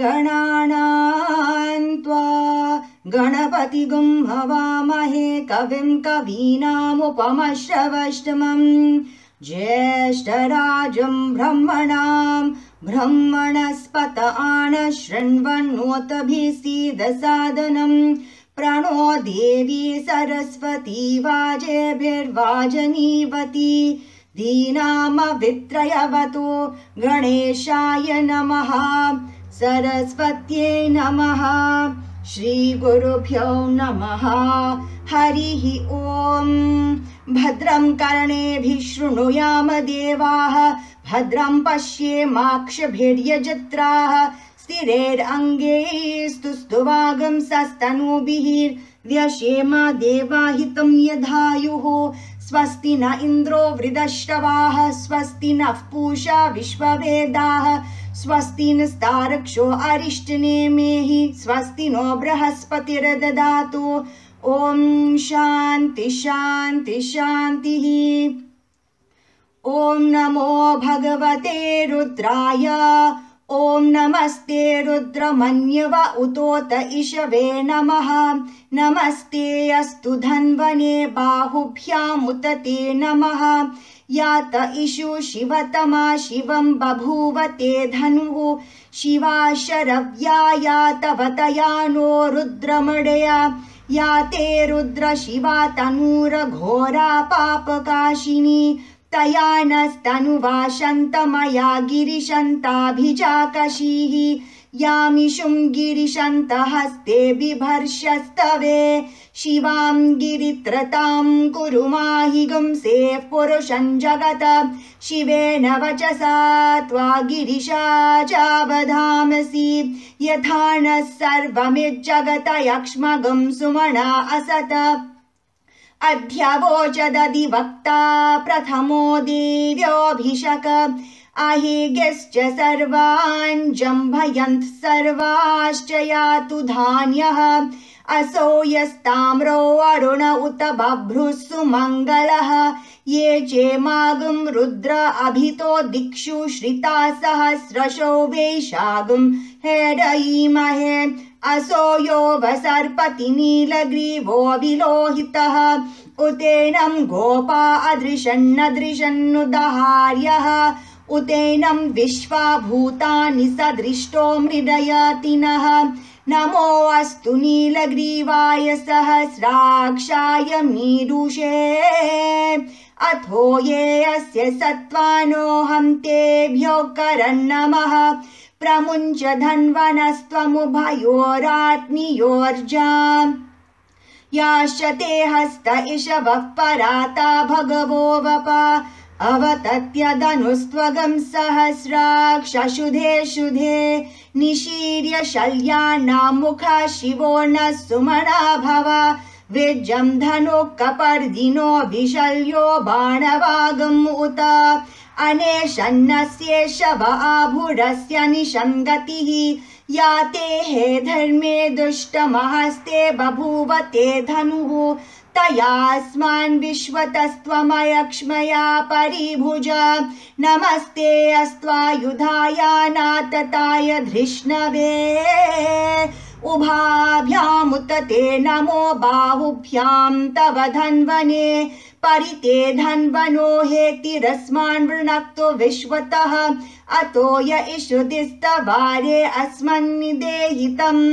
गणानां त्वा गणपतिगुं हवामहे कविं कवीनामुपमश्रवस्तमम् ज्येष्ठराजं ब्रह्मणां ब्रह्मणस्पत आनशृण्वन्नोतभिसीदसादनम् प्रणो देवी सरस्वती वाजेभिर्वाजनीवती दीनामवित्रयवतो गणेशाय नमः सरस्वत्यै नमः श्रीगुरुभ्यो नमः हरिः ॐ भद्रं कर्णेभिः शृणुयाम देवाः भद्रं पश्येमाक्षभिर्यजत्राः स्थिरैरङ्गैस्तुष्टुवागुंसस्तनूभिः व्यशेम देवाहितं यदायुः स्वस्ति न इन्द्रो वृद्धश्रवाः स्वस्ति नः पूषा विश्ववेदाः स्वस्ति नस्तार्क्ष्यो अरिष्टनेमिः स्वस्ति नो बृहस्पतिर्दधातु ॐ शान्ति शान्ति शान्तिः। ॐ नमो भगवते रुद्राय ॐ नमस्ते रुद्रमन्यव उतोत इषवे नमः नमस्ते अस्तु धन्वने बाहुभ्यामुत ते नमः यात इषु शिवतमा शिवं बभूव ते धनुः शिवा शरव्या यातवतया नो रुद्रमडया या ते रुद्र शिवा तनूरघोरा पापकाशिनी तया नस्तनुवाशन्तमया गिरिशन्ताभिजाकशीः यामिषुं गिरिशन्तहस्ते बिभर्षस्तवे शिवां गिरित्रतां कुरु माहि गुंसे पुरुषं जगत शिवेन वचसा त्वा गिरिशा चावधामसि यथा नः सर्वमिज्जगत यक्ष्मगं सुमना असत अध्यवोचदधिवक्ता प्रथमो देव्योऽभिषक अहेग्यश्च सर्वान् जम्भयन्त सर्वाश्च यातु धान्यः असो यस्ताम्रो अरुण उत बभ्रुः सुमङ्गलः ये चेमागुं रुद्र अभितो दिक्षु श्रिता सहस्रशो वैशागुं हेरयीमहे असो यो वसर्पति नीलग्रीवो विलोहितः उतेनं गोपा अदृशन्नदृशन्नुदहार्यः उतेनं विश्वा भूतानि सदृष्टो मृडयतिनः नमो अस्तु नीलग्रीवाय सहस्राक्षाय मीरुषे अथो ये अस्य सत्त्वानोऽहं तेभ्यो करन्नमः प्रमुञ्च धन्वनस्त्वमुभयोरात्मीयोर्जाम् याश्च ते हस्त इषवः पराता भगवो वपा अवतत्यदनुस्त्वगं सहस्राक्षशुधे शुधे निशीर्य शल्यानां मुखा शिवो नः सुमना भव विज्जं धनुः कपर्दिनो विशल्यो बाणवागम् उत अनेशन्नस्येष व आभुरस्य निषङ्गतिः या ते हे धर्मे दुष्टमहस्ते बभूव ते धनुः तयास्मान् विश्वतस्त्वमयक्ष्मया परिभुज नमस्ते अस्त्वायुधाय नातताय धृष्णवे उभाभ्यामुत ते नमो बाहुभ्यां तव धन्वने परिते धन्वनो हेतिरस्मान् वृणक्तो विश्वतः अतो य इषुदिस्तवारे अस्मन्निदेहितम्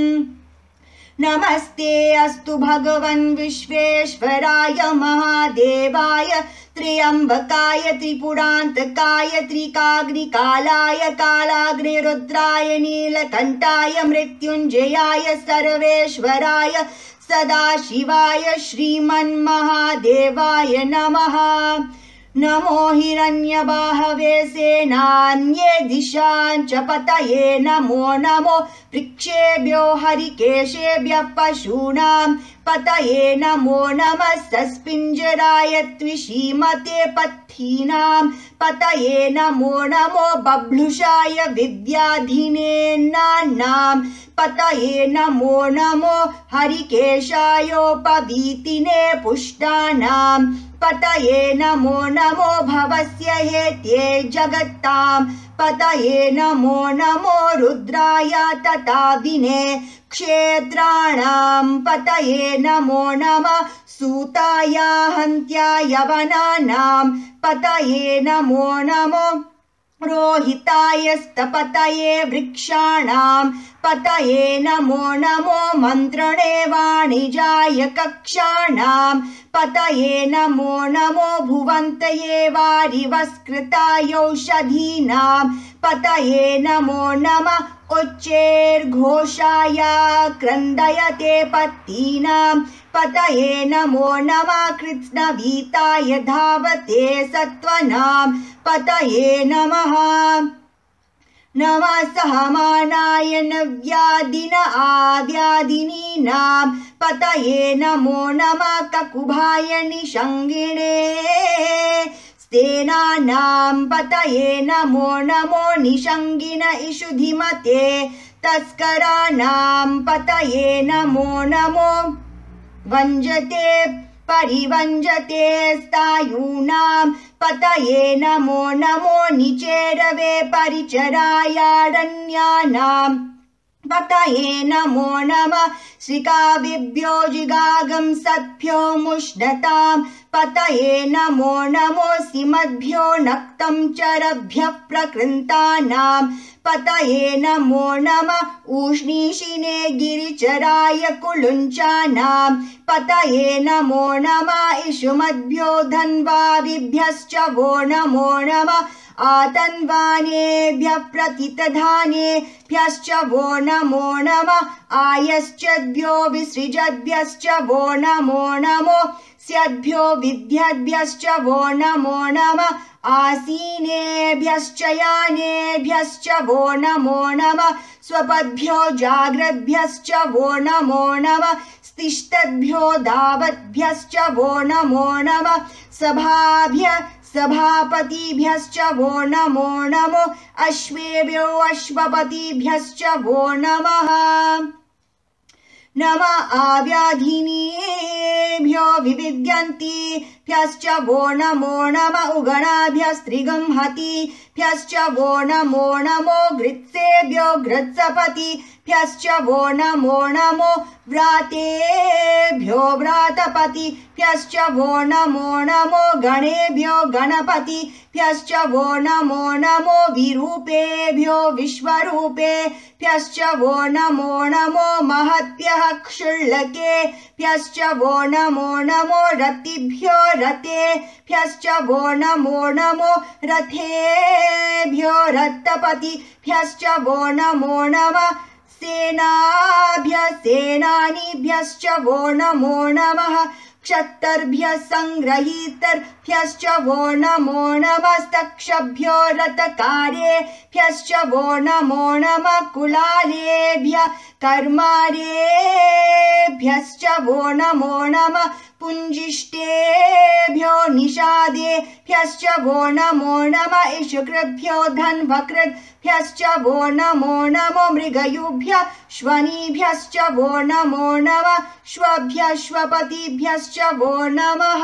नमस्ते अस्तु भगवन् विश्वेश्वराय महादेवाय त्र्यम्बकाय त्रिपुरान्तकाय त्रिकाग्निकालाय कालाग्निरुद्राय नीलकण्ठाय मृत्युञ्जयाय सर्वेश्वराय सदाशिवाय श्रीमन्महादेवाय नमः नमो हिरण्यबाहवे सेनान्ये दिशां च पतये नमो नमो वृक्षेभ्यो हरिकेशेभ्यः पशूनां पतये नमो नमः सस्पिञ्जराय त्विषीमते पत्थीनां पतये नमो नमो बभ्लुषाय विद्याधीने नान्नां पतये नमो नमो हरिकेशायोपवीतिने पुष्टानां पतये नमो नमो भवस्य हेत्ये जगत्तां पतये नमो नमो रुद्राय तताविने क्षेत्राणां पतये नमो नमः सूताय हन्त्याय वनानां पतये नमो नमो रोहिताय स्तपतये वृक्षाणां पतये नमो नमो मन्त्रणे वाणिजाय कक्षाणां पतये नमो नमो भुवन्तये वारिवस्कृतायौषधीनां पतये नमो नमः उच्चैर्घोषाय क्रन्दयते पत्तीनां पतये नमो नमः कृत्स्नवीताय धावते सत्त्वनां पतये नमः नमः सहमानाय नव्यादिन आव्यादिनीनां पतये नमो नमः ककुभाय निषङ्गिणे स्तेनानां पतये नमो नमो निषङ्गिन इषुधिमते तस्कराणां पतये नमो नमो वञ्जते परिवञ्जते स्तायूनां पतये नमो नमो निचेरवे परिचरायारण्यानां पतये नमो नमः श्रिकाविभ्यो जिगागं सत्भ्यो मुष्णतां पतये नमो नमो सिमद्भ्यो नक्तं चरभ्यः प्रकृन्तानां पतये नमो नमः उष्णीषिने गिरिचराय कुलुञ्चानां पतये नमो नमः इषुमद्भ्यो धन्वाविभ्यश्च वो नमो नमः आतन्वानेभ्यः प्रतितधानेभ्यश्च वो नमो नमः आयश्चद्भ्यो विसृजद्भ्यश्च वो नमो नमो स्यद्भ्यो विद्यद्भ्यश्च वो नमो नमः आसीनेभ्यश्च यानेभ्यश्च वो नमो नमः स्वपद्भ्यो जाग्रद्भ्यश्च वो नमो नमः स्तिष्ठद्भ्यो दावद्भ्यश्च वो नमो नमः सभापतिभ्यश्च वो नमो नमो अश्वेभ्यो अश्वपतिभ्यश्च वो नमः नमः आव्याधिनीभ्यो विविद्यन्तिभ्यश्च वो नमो नमः उगणाभ्यस्त्रिगंहतिभ्यश्च वो नमो नमो घृत्सेभ्यो घृत्सपतिभ्यश्च वो नमो नमो व्रातेभ्यो व्रातपतिभ्यश्च वो नमो नमो गणेभ्यो गणपतिभ्यश्च वो नमो नमो विरूपेभ्यो विश्वरूपेभ्यश्च वो नमो नमो महत्यः क्षुल्लकेभ्यश्च वो नमो नमो रतिभ्यो रतेभ्यश्च वो नमो नमो रथेभ्यो रत्तपतिभ्यश्च वो नमो नमः सेनानीभ्यश्च वो नमो नमः क्षत्तर्भ्यः संग्रहीतर्भ्यश्च वो नमो नमः स्तक्षभ्यो रथकारेभ्यश्च वो नमो नमः कुलालेभ्यः कर्मारेभ्यश्च वो नमो नमः पुञ्जिष्टेभ्यो निषादेभ्यश्च वो नमो नमः इषुकृभ्यो धन्वकृभ्यश्च वो नमो नमो मृगयुभ्यः श्वनीभ्यश्च वो नमो नमः श्वभ्यः श्वपतिभ्यश्च वो नमः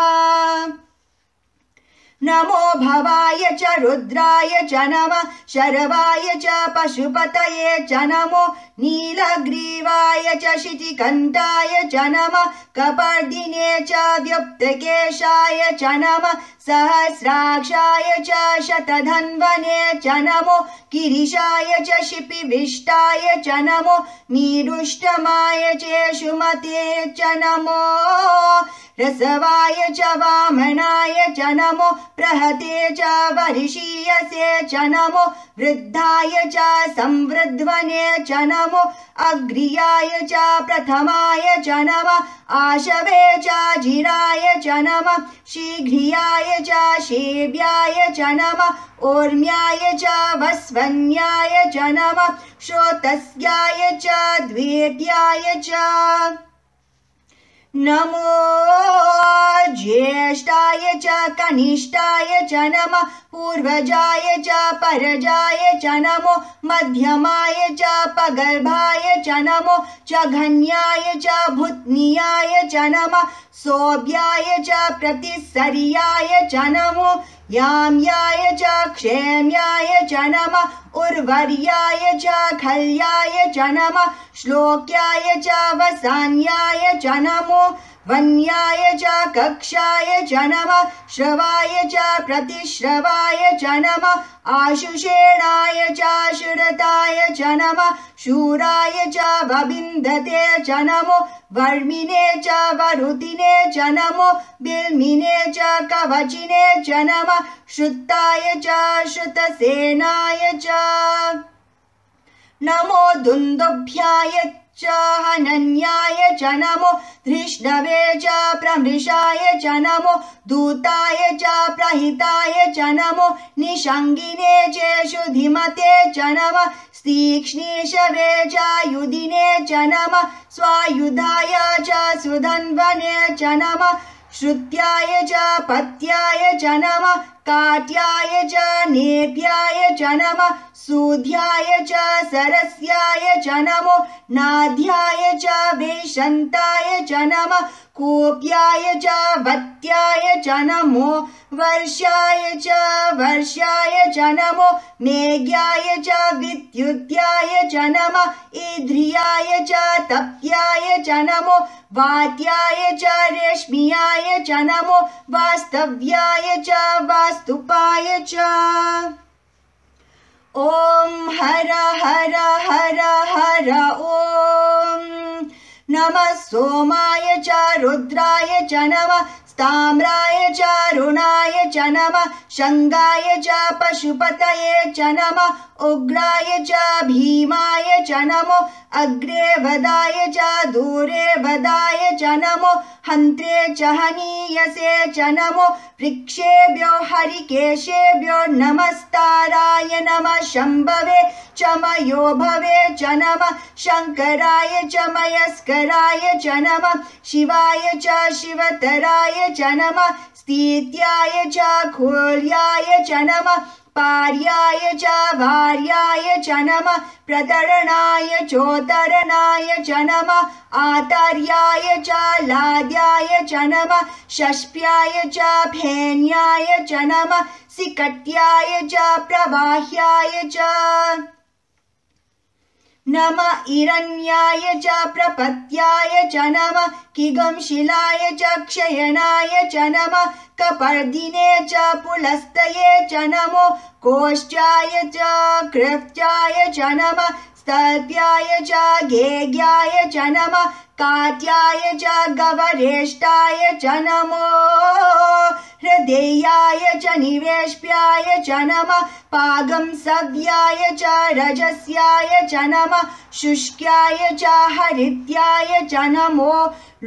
नमो भवाय च रुद्राय च नमः शरवाय च पशुपतये च नमो नीलग्रीवाय च शितिकण्ठाय च नमः कपर्दिने च व्युप्तकेशाय च नमः सहस्राक्षाय च शतधन्वने च नमो गिरिशाय च शिपिविष्टाय च नमो मीरुष्टमाय चेषुमते च नमो रसवाय च वामनाय च नमो प्रहते च वरिषीयसे च नमो वृद्धाय च संवृद्ध्वने च नमो अग्र्याय च प्रथमाय च नमः आशवे च जिराय च नमः शीघ्रियाय च शेव्याय च नमः ऊर्म्याय च वस्वन्याय च नमः श्रोतस्याय च द्वेद्याय च नमो ज्येष्ठाय च कनिष्ठाय च नमः पूर्वजाय च परजाय च नमो मध्यमाय च पगर्भाय च नमो जघन्याय च भूत्नीयाय च नमः सोऽभ्याय च प्रतिसर्याय च नमो याम्याय च क्षेम्याय च नमः उर्वर्याय च खल्याय च नमः श्लोक्याय च वसान्याय च नमो वन्याय च कक्षाय च नमः श्रवाय च प्रतिश्रवाय च नमः आशुषेणाय च शुरताय च नमः शूराय च वबिन्दते च नमो वर्मिने च वरुतिने च नमो बिल्मिने च कवचिने च नमः श्रुताय च श्रुतसेनाय च नमो दुन्दुभ्याय च हनन्याय च नमो धृष्णवे च प्रमृषाय च नमो दूताय च प्रहिताय च नमो निषङ्गिने चेषु धीमते च नमः तीक्ष्णीषवे च युधिने च नमः स्वायुधाय च सुधन्वने च नमः श्रुत्याय च पत्याय च नमः काट्याय च नेप्याय च नमः सूध्याय च सरस्याय च नमो नाध्याय च वेशन्ताय च नमः कूप्याय च वत्याय च नमो वर्षाय च च नमो मेघ्याय च विद्युत्याय च नमः ईध्रियाय च तप्याय च नमो वात्याय च रेश्मियाय च नमो वास्तव्याय च वास्तुपाय च ॐ हर हर हर हर ॐ नमः सोमाय च रुद्राय च नमः ताम्राय च रुणाय च नमः शङ्गाय च पशुपतये च नमः उग्राय च भीमाय च नमो अग्रे वदाय च दूरे वदाय च नमो हन्त्रे च हनीयसे च नमो वृक्षेभ्यो हरिकेशेभ्यो नमस्ताराय नमः शम्भवे च मयो भवे च नमः शङ्कराय च मयस्कराय च नमः शिवाय च शिवतराय च नमः स्थित्याय च खोल्याय च नमः पार्याय च भार्याय च नमः प्रतरणाय चोतरणाय च नमः आतर्याय च लाद्याय च नमः षष्प्याय च फेन्याय च नमः सिकट्याय च प्रवाह्याय च नमः इरण्याय च प्रपत्याय च नमः किगंशिलाय च क्षयनाय च नमः कपर्दिने च पुलस्तये च नमो कोष्ठाय च कृत्याय च नमः स्तल्प्याय च गेग्याय च नमः काट्याय च गवरेष्ठाय च नमो हृदयाय च निवेश्याय च नमः पागं सव्याय च रजस्याय च नमः शुष्क्याय च हरित्याय च नमो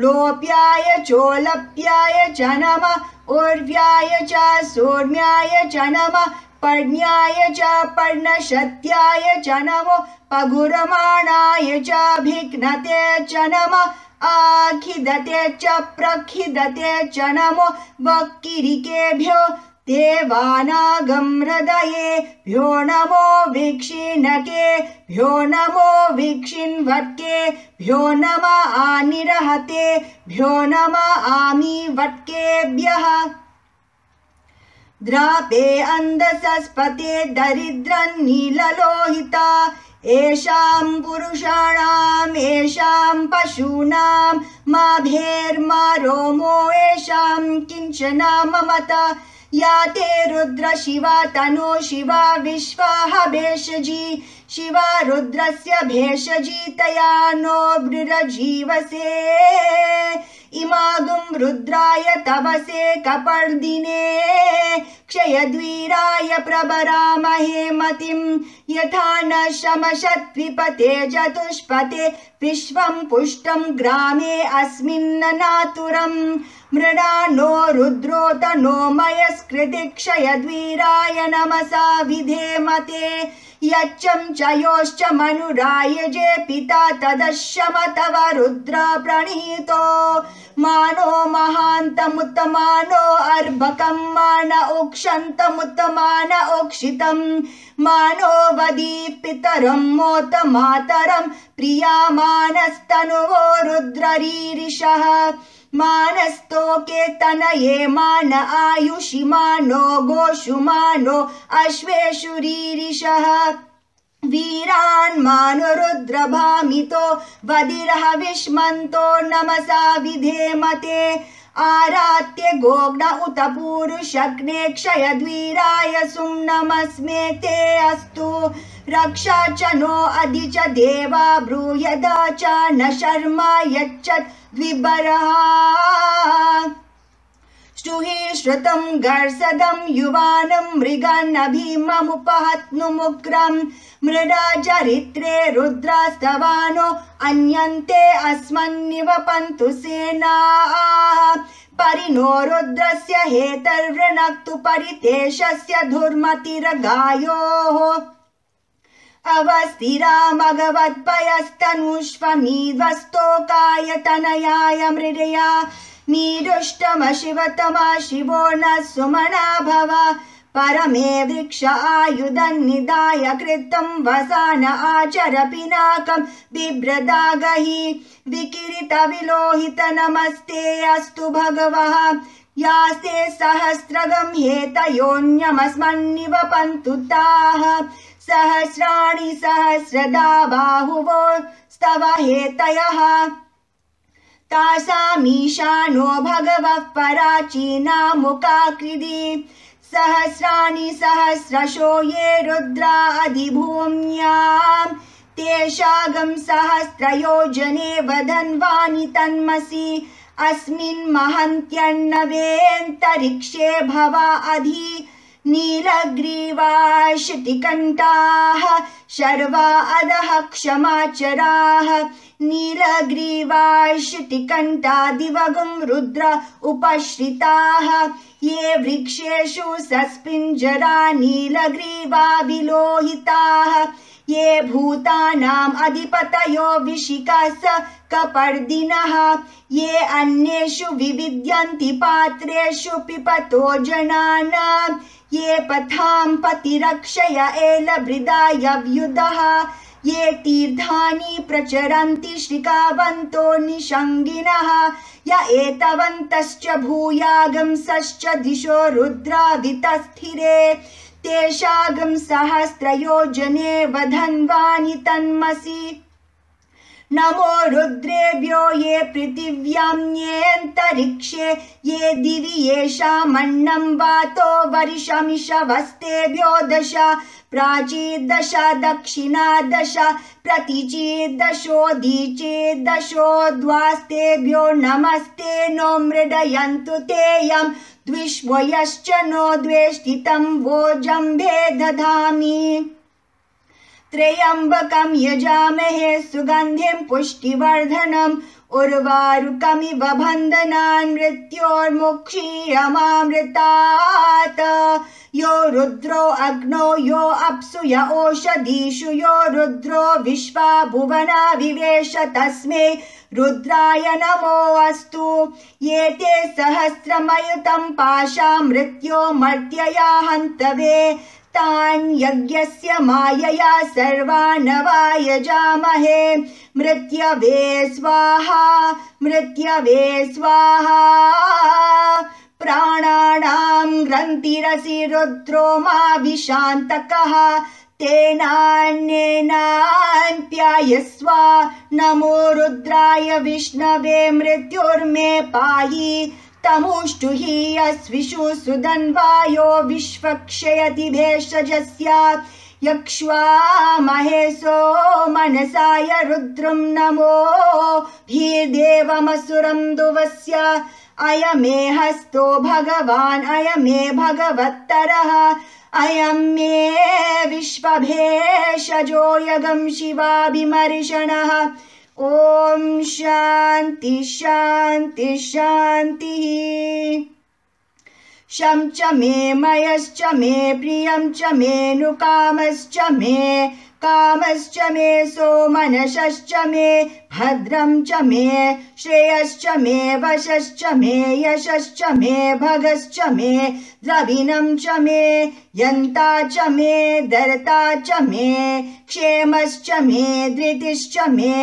लोप्याय चोलप्याय च नमः उर्व्याय च सूर्म्याय च नमः पर्ण्याय च पर्णशत्याय च नमो पगुरमाणाय च भिघ्नते च नमः आखिदते च प्रखिदते च नमो वक्किरिकेभ्यो देवानागं हृदयेभ्यो नमो वीक्षिणकेभ्यो नमो वीक्षिन्वट्केभ्यो नमः आनिरहतेभ्यो नमः आमिवट्केभ्यः द्रापे अन्धसस्पते दरिद्रन्नीललोहिता येषां पुरुषाणाम् येषां पशूनां मा भेर्मा रोमो येषां किञ्चन ममता या ते रुद्र शिवा तनो शिवा विश्वाह भेषजी शिवा रुद्रस्य भेषजी तया नो बृरजीवसे इमागुं रुद्राय तवसे कपर्दिने क्षयद्वीराय प्रबरामहे मतिं यथा न शमशद्विपते चतुष्पते विश्वं पुष्टं ग्रामे अस्मिन्ननातुरं मृडानो रुद्रोतनो मयस्कृति क्षयद्वीराय नमसा विधेमते यच्चं च योश्च मनुरायजे पिता तदश्यम तव रुद्र प्रणीतो मानो महान्तमुत्तमानो अर्भकं मान उक्षन्तमुत्तमान उक्षितं मानो वदी पितरं मोत मातरं प्रिया मानस्तनुवो रुद्ररीरिषः मानस्तोके तनये मान आयुषि मानो गोषु मानो अश्वेषु रीरिषः वीरान् मानो रुद्रभामितो वदिरः विष्मन्तो नमसा विधेमते आरात्य गोग्न उत पूरुषग्ने क्षयद्वीराय सुं नमस्मे ते अस्तु रक्षा च नो अधि च देवा ब्रूयदा च न शर्मा यच्चत् द्विबरः श्रुहि श्रुतं गर्सदं युवानं मृगान्नभीममुपहत्नुमुग्रं मृडा चरित्रे रुद्रास्तवानो अन्यन्ते अस्मन्निवपन्तु सेनाः परिनो रुद्रस्य हेतर्वृणक्तु परितेशस्य धुर्मतिरगायोः अवस्थिरा मघवत्पयस्तनुष्वमीध्वस्तोकाय तनयाय मृडया मीडुष्टम शिवतमा शिवो न सुमना भव परमे वृक्ष आयुधन्निदाय कृतं वसान आचर पिनाकं बिभ्रदागहि विकिरित विलोहित नमस्ते अस्तु भगवः यास्ते सहस्रगं हेतयोऽन्यमस्मन्निवपन्तु ताः सहस्राणि सहस्रदा बाहुवो स्तव हेतयः तासामीशानो भगवः पराचीनामुकाकृति सहस्राणि सहस्रशो ये रुद्रा अधिभूम्यां तेषागं सहस्रयोजने वधन्वानि तन्मसि अस्मिन् महन्त्यर्णवेऽन्तरिक्षे भवा अधि नीलग्रीवाशितिकण्ठाः शर्वा अधः क्षमाचराः नीलग्रीवाशितिकण्ठा दिवगुं रुद्र उपश्रिताः ये वृक्षेषु सस्पिञ्जरा नीलग्रीवा विलोहिताः ये भूतानाम् अधिपतयो विशिकास कपर्दिनः ये अन्येषु विविद्यन्ति पात्रेषु पिपतो जनानां ये पथां पतिरक्षय एलभृदायव्युधः ये तीर्थानि प्रचरन्ति श्रिकावन्तो निषङ्गिनः य एतवन्तश्च भूयागंसश्च दिशो रुद्रावितस्थिरे तेषागं सहस्रयोजने वधन्वानि तन्मसि नमो रुद्रेभ्यो ये पृथिव्यां येऽन्तरिक्षे ये दिवि येषामन्नं वातो वर्षमिषवस्तेभ्यो दश प्राचीर्दश दक्षिणादश प्रतीचीर्दशोदीचीर्दशो द्वास्तेभ्यो नमस्ते नो मृडयन्तु ते यं द्विष्वयश्च नो द्वेष्टितं वोजम्भे दधामि त्र्यम्बकं यजामहे सुगन्धिं पुष्टिवर्धनम् उर्वारुकमिव बन्धनान् मृत्योर्मुक्षीयमामृतात् यो रुद्रो अग्नो यो अप्सु य ओषधीषु यो रुद्रो विश्वा भुवना विवेश तस्मै रुद्राय नमो अस्तु ये ते सहस्रमयुतं पाशा मृत्यो मर्त्यया हन्तवे तान् यज्ञस्य मायया सर्वानवायजामहे मृत्यवे स्वाहा मृत्यवे स्वाहा प्राणानां ग्रन्थिरसि रुद्रो मा विशान्तकः तेनान्येनान्प्यायस्व नमो रुद्राय विष्णवे मृत्युर्मे पाहि तमुष्टुहि यस्विषु सुदन्वायो विश्वक्षयति भेषजस्य यक्ष्वा महेशो मनसाय रुद्रं नमो भीर्देवमसुरं दुवस्य अयमे हस्तो भगवान् अयमे भगवत्तरः अयं मे विश्वभेषजो यगं शिवाभिमर्शनः ओम शांति शांति शांति। शं च मे मयश्च मे प्रियं च मेऽनुकामश्च मे कामश्च मे सोमनसश्च मे भद्रं च मे श्रेयश्च मे वशश्च मे यशश्च मे भगश्च मे द्रविणं च मे यन्ता च मे दर्ता च मे क्षेमश्च मे धृतिश्च मे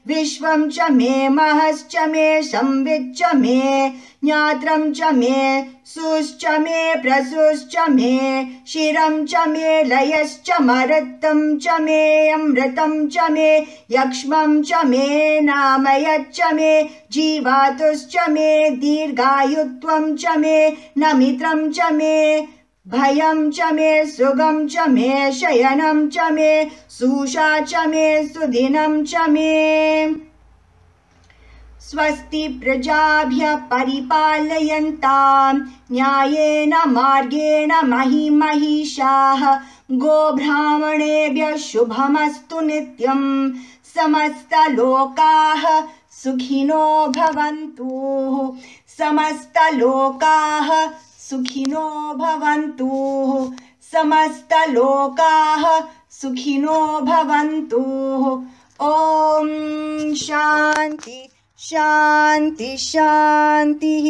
विश्वं च मे महश्च मे संविच्च मे ज्ञात्रं च मे सुश्च मे प्रसुश्च मे शिरं च मे लयश्च मरुत्तं च मे अमृतं च मे यक्ष्मं च मे नामयच्च मे जीवातुश्च मे दीर्घायुत्वं च मे नमित्रं च मे भयं च मे सुगं च मे शयनं च मे सुषा च मे सुदिनं च मे स्वस्ति प्रजाभ्यः परिपालयन्तां न्यायेन मार्गेण महिषाः गोब्राह्मणेभ्यः शुभमस्तु नित्यं समस्तलोकाः सुखिनो भवन्तु समस्तलोकाः सुखिनो भवन्तु समस्तलोकाः सुखिनो भवन्तु। ॐ शान्ति शान्ति शान्तिः।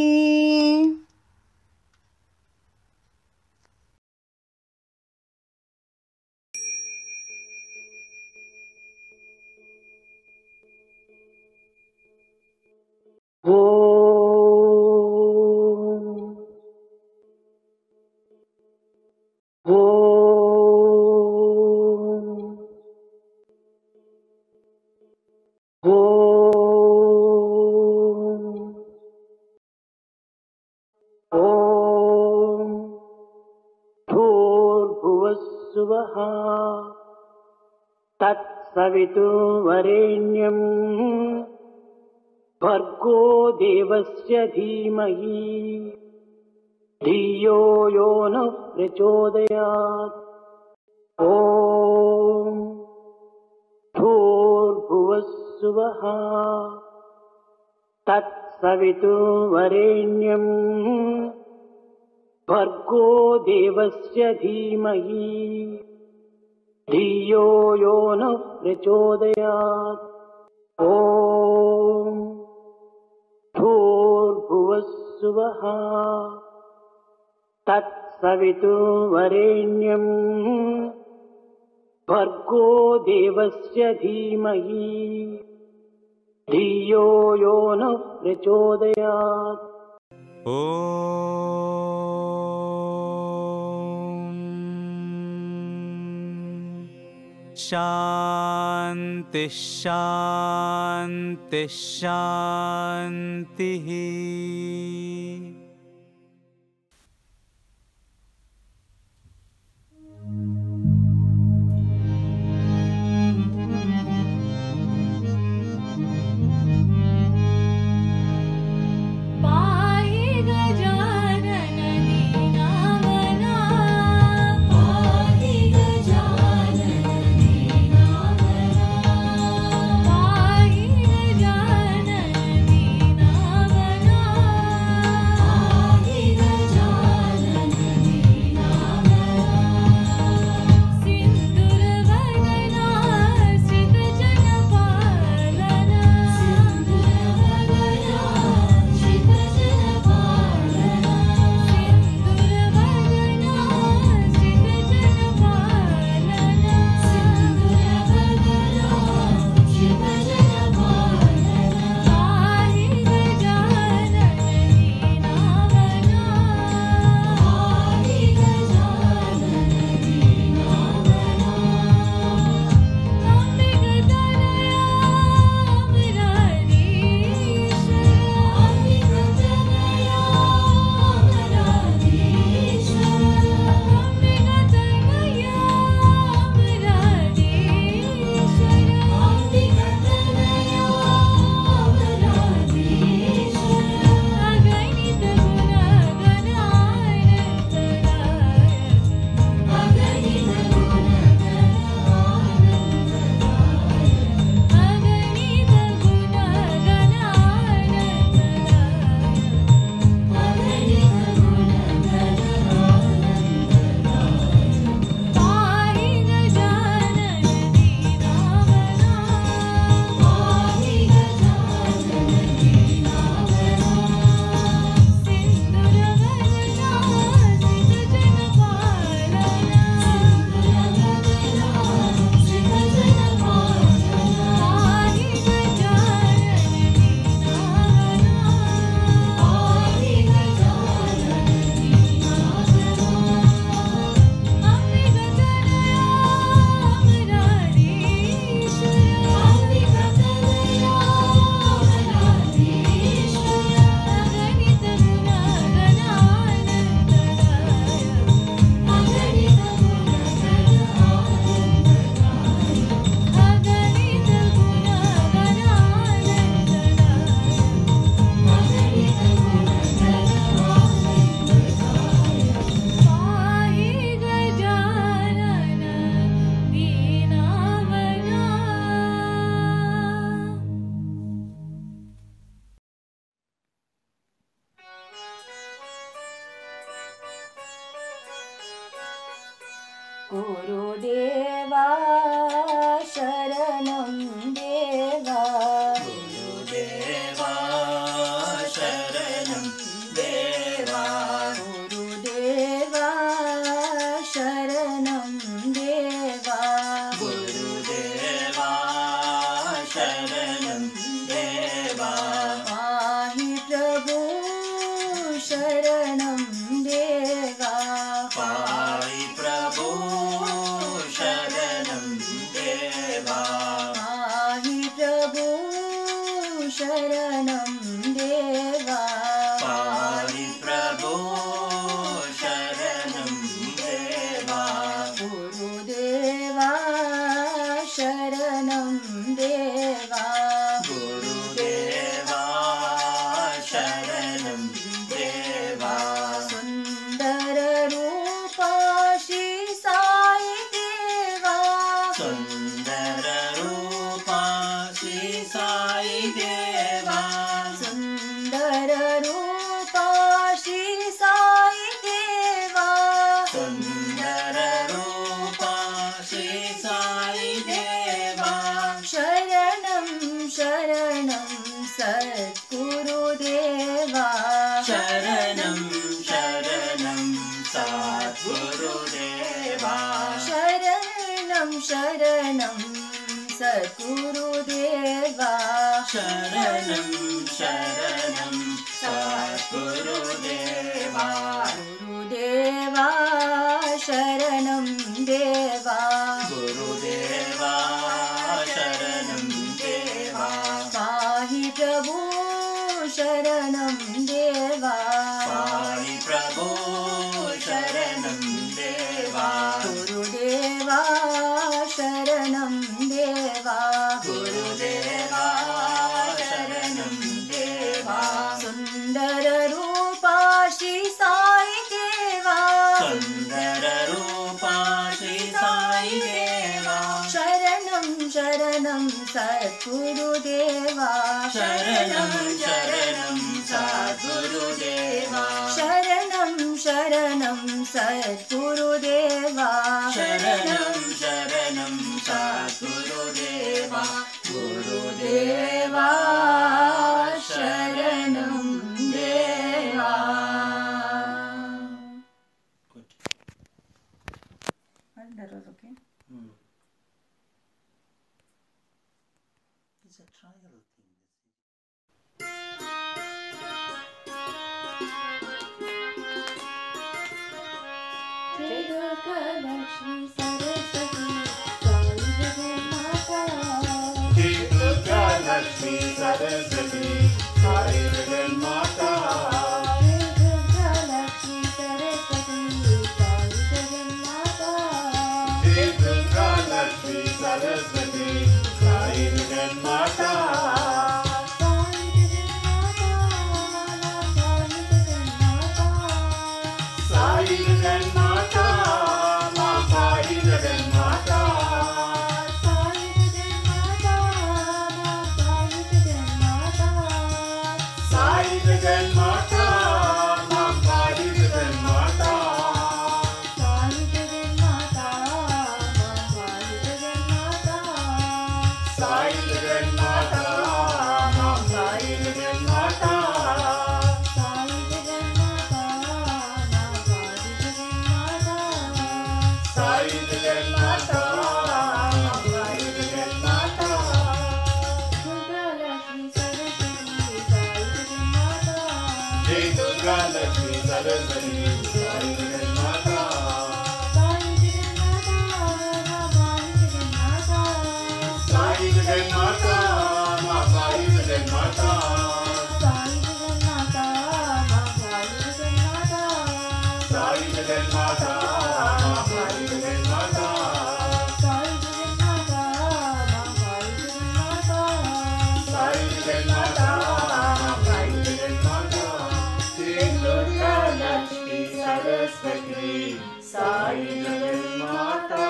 तत्सवितुर्वरेण्यं भर्गो देवस्य धीमहि धियो यो नः प्रचोदयात्। ॐ भूर्भुवस्सुवः तत्सवितुर्वरेण्यं भर्गो देवस्य धीमहि धियो यो नः प्रचोदयात्। ॐ भूर्भुवस्सुवः तत्सवितुर्वरेण्यं भर्गो देवस्य धीमहि धियो यो नः प्रचोदयात्। शान्ति शान्ति शान्तिः। गुरुदेवा शरणं देवा गुरुदेवा शरणं देवा गुरुदेवा शरणं देवा गुरुदेवा शरणं देवा पाहि प्रभु शरणं देवा पाहि प्रभु शरणं देवा पाहि प्रभु शरणं देवा पाहि प्रभु शरणं देवा गुरुदेवा शरणं देवा गुरुदेवा शरणं देवा सुन्दर रूपा श्री साई देवा सुन्दर रूपा श्री साई देवा सुन्दर रूपा श्री साई देवा सुन्दर रूपा श्री साई देवा शरणं शरणं सद्गुरुदेवा शरणं शरणं सद्गुरुदेवा शरणं शरणं सद्गुरुदेवा शरणं शरणं सद्गुरुदेवा गुरुदेवा शरणं देवा गुरुदेवा शरणं देवा पाहि प्रभु शरणं देवा पाहि प्रभु शरणं देवा गुरुदेवा शरणं देवा गुरुदेवा शरणं देवा सुन्दर रूपा श्री साई देवा सुन्दर रूपा श्री साई देवा शरणं शरणं सद्गुरुदेवा शरणं शरणं सद्गुरुदेवा शरणं शरणं सद्गुरुदेवा शरणं शरणं सद्गुरुदेवा गुरुदेवा शरणं देवा That was okay. It's a trial thing. जय दुर्गा लक्ष्मी सरस्वती साई जगन्माता जय दुर्गा लक्ष्मी सरस्वती साई जगन्माता जय दुर्गा लक्ष्मी सरस्वती साई जगन्माता जय दुर्गा लक्ष्मी सरस्वती साई जगन्माता साई जगन्माता साई जगन्माता मां साई जगन्माता साई जगन्माता साई जगन्माता साई जगन्माता मां साई जगन्माता साई जगन्माता साई जगन्माता साई जगन्माता मां साई जगन्माता साई जगन्माता साई जगन्माता मां साई जगन्माता दुर्गा लक्ष्मी सरस्वती साई जगन्माता जय दुर्गा लक्ष्मी सरस्वती साई जगन्माता साई जगन्माता साई जगन्माता मां साई जगन्माता साई जगन्माता साई जगन्माता मां साई जगन्माता साई जगन्माता साई जगन्माता मां साई जगन्माता जय दुर्गा लक्ष्मी सरस्वती साई जगन्माता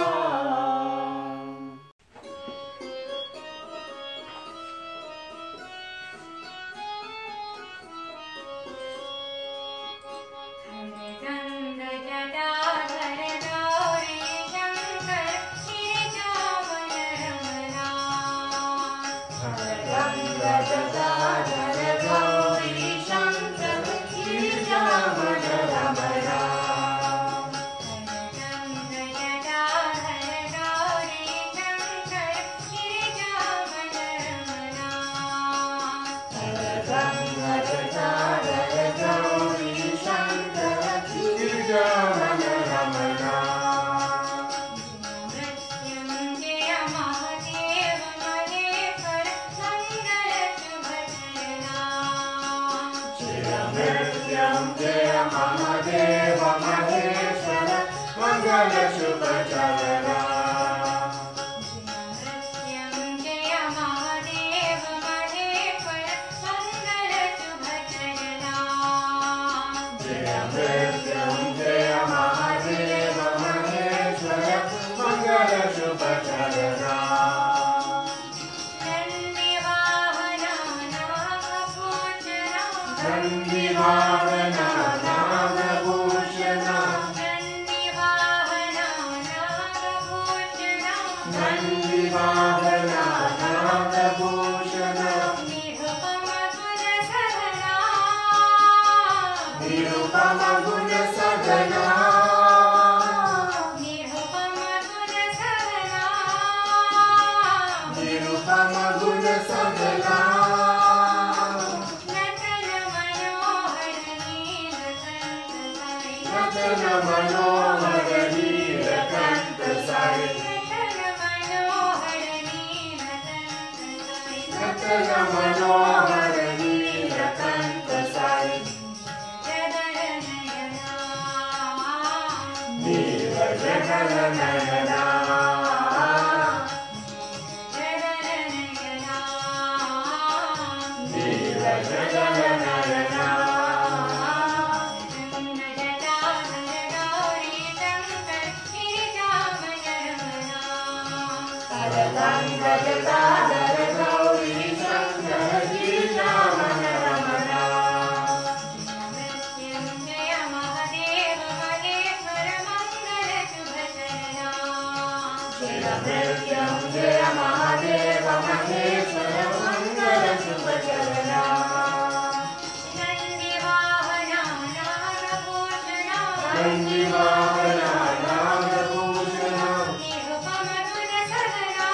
गंग जटाधर गौरीशं महादेव महेश्वर मंगल शुभ चरणा जय महादेव महेश्वर मंगल शुभ चरणा जय मृत्युंजय महादेव महेश्वर मंगल शुभ चरणा नंदिवाहना नागभूषणा नंदिवाहना नागभूषणा नंदिवाहना नागभूषणा निरुपम गुण सगला निरुपम गुण सगला निरुपम गुण सगला नटन मनोहर नीलकंठ साई नटन मनोहर नीलकंठ साई नील जगल नयना नील जगल नयना गदाधर गौरी शंकर गिरिजामन रमणा मृत्युंजय महादेव महेश्वर मंगल शुभ चरणा जय मृत्युंजय महादेव महेश्वर मंगल शुभ चरणा नंदिवाहना नागभूषणा नंदिवाहना नागभूषणा निरुपम गुण सगला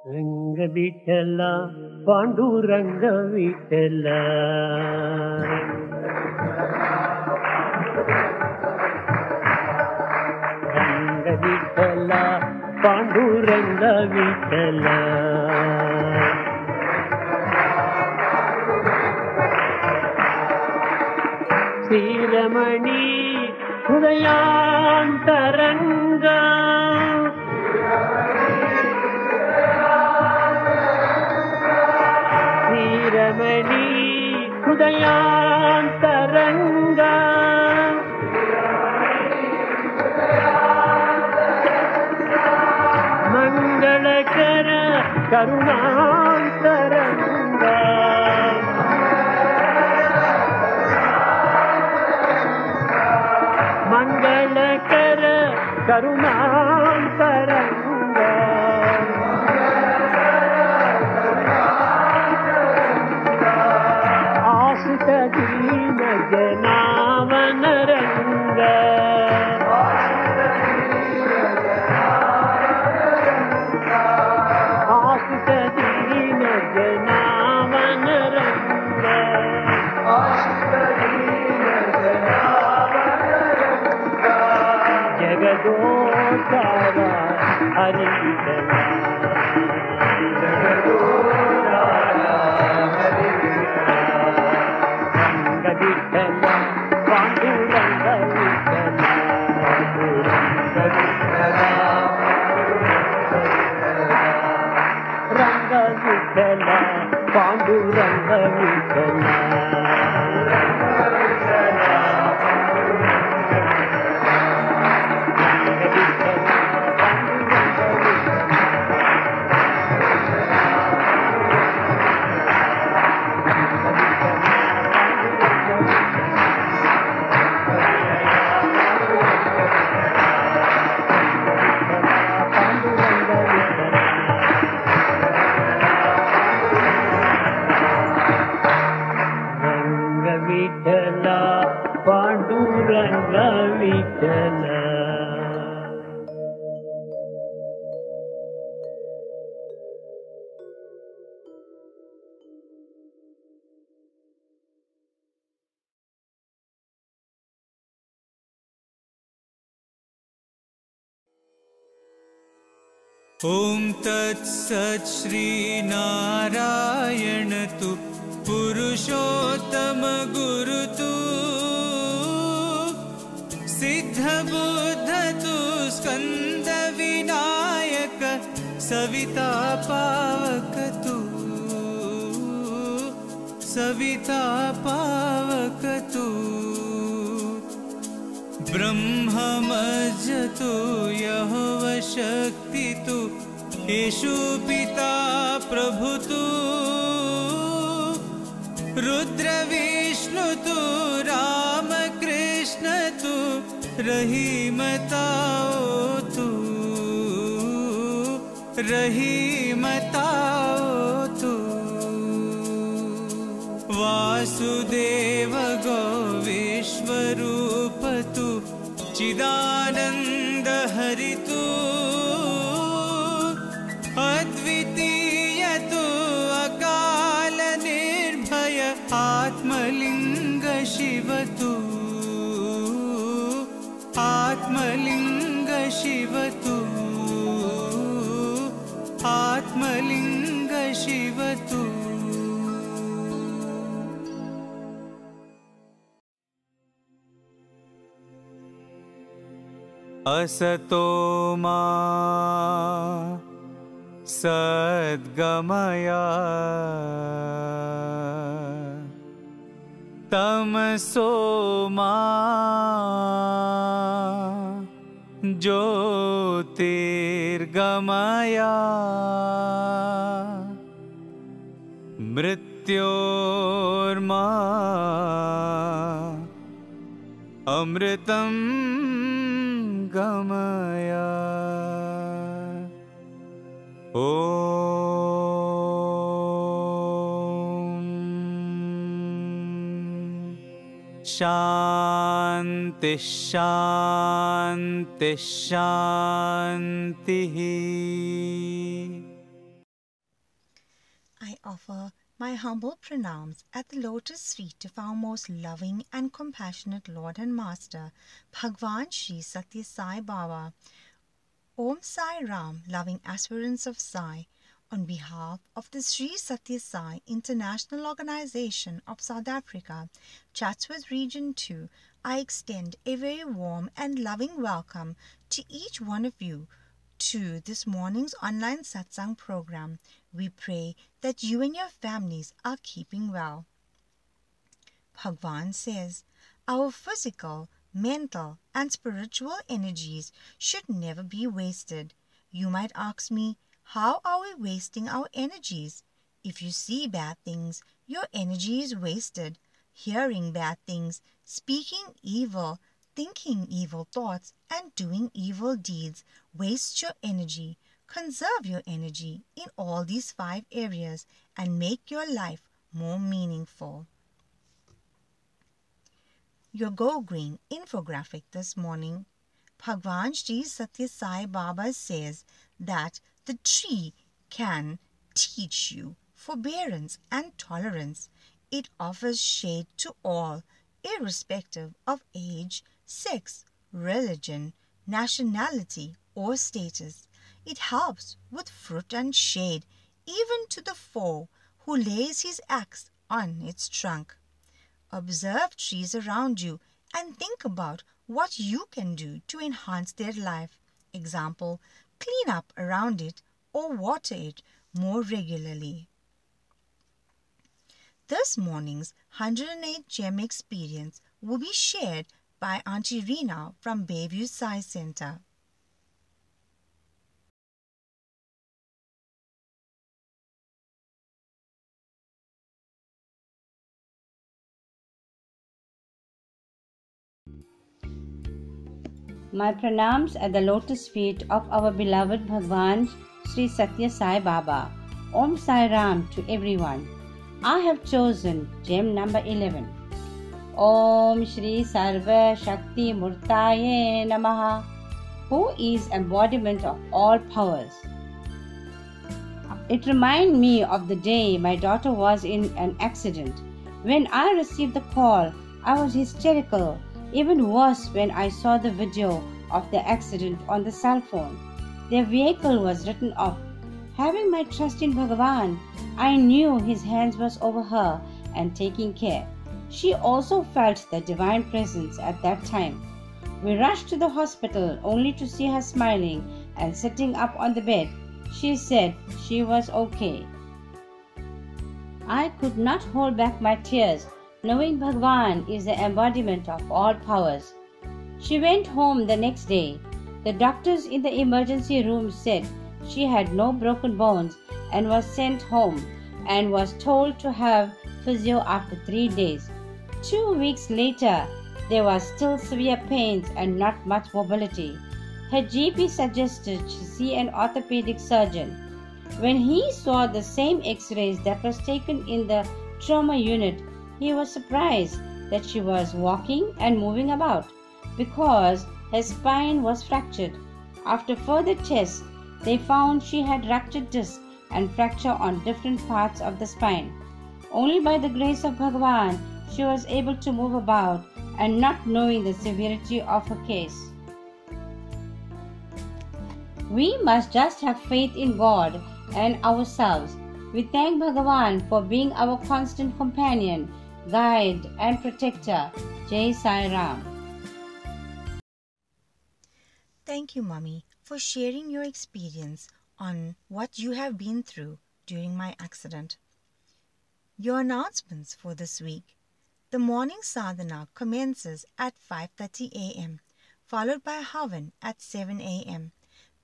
रंग विठला पांडुरंग विठला रंग विठला पांडुरंग विठला श्रीरमणी हृदयांतरंगा श्रीरमणी हृदयांतरंगा मंगलकर करुणांतरंगा मंगलकर करुणांतरंगा आशित दीन जनावन रंग आशित दीन जनावन रंग जगदो सारा हरि रंग विठला पांडुरंग विठला रंग विठला पांडुरंग विठला ॐ तत्सत् श्रीनारायण तु पुरुषोत्तम गुरुतु सिद्धबुद्ध तु स्कन्द विनायक सविता पावक तु सविता पावक तु ब्रह्ममज तु यहोव शक्ति तु येषु पिता प्रभु तु रुद्र विष्णु तु राम कृष्ण तु रहीमताओ तु रहीमताओ तु वासुदेव गो विश्वरूप तु चिदानंद हरि तु अद्वितीय तु अकाल निर्भय आत्मलिंग शिव तु आत्मलिंग शिव तु आत्मलिंग शिव तु असतो मा सद्गमया तमसो मा ज्योतिर्गमया मृत्योर्मा अमृतं गमया शांति शांति शांति। I offer my humble pranams at the lotus feet of our most loving and compassionate Lord and Master, Bhagwan Sri Satya Sai Baba. Om Sai Ram, loving aspirants of Sai, on behalf of the Sri Satya Sai International Organization of South Africa, Chatsworth Region 2, I extend a very warm and loving welcome to each one of you to this morning's online satsang program. We pray that you and your families are keeping well. Bhagwan says, our physical, mental, and spiritual energies should never be wasted. You might ask me, how are we wasting our energies? If you see bad things, your energy is wasted. Hearing bad things, speaking evil, thinking evil thoughts, and doing evil deeds waste your energy. Conserve your energy in all these 5 areas and make your life more meaningful. Your Go Green infographic this morning. Bhagwan Sri Satya Sai Baba says that the tree can teach you forbearance and tolerance. It offers shade to all, irrespective of age, sex, religion, nationality, or status. It helps with fruit and shade, even to the foe who lays his axe on its trunk. Observe trees around you and think about what you can do to enhance their life. Example, clean up around it or water it more regularly. This morning's 108 Gem experience will be shared by Auntie Rina from Bayview Sai Center. My pranams at the lotus feet of our beloved Bhagwan Sri Satya Sai Baba. Om Sai Ram to everyone. I have chosen gem number 11. Om Shri Sarva Shakti Murtaye Namaha, who is embodiment of all powers. It reminds me of the day my daughter was in an accident. When I received the call, I was hysterical. Even worse when I saw the video of the accident on the cell phone. their vehicle was written off. Having my trust in Bhagavan, I knew his hands was over her and taking care. She also felt the divine presence at that time. We rushed to the hospital only to see her smiling and sitting up on the bed. She said she was okay. I could not hold back my tears, knowing Bhagavan is the embodiment of all powers. She went home the next day. The doctors in the emergency room said she had no broken bones and was sent home and was told to have physio after 3 days. 2 weeks later, there was still severe pains and not much mobility. Her GP suggested she see an orthopedic surgeon. When he saw the same x-rays that was taken in the trauma unit, he was surprised that she was walking and moving about because her spine was fractured. After further tests, they found she had ruptured disc and fracture on different parts of the spine. Only by the grace of Bhagavan, she was able to move about and not knowing the severity of her case. We must just have faith in God and ourselves. We thank Bhagavan for being our constant companion, guide and protector. Jai Sai Ram. Thank you, Mummy, for sharing your experience on what you have been through during my accident. Your announcements for this week. The morning sadhana commences at 5:30 a.m., followed by Havan at 7 a.m.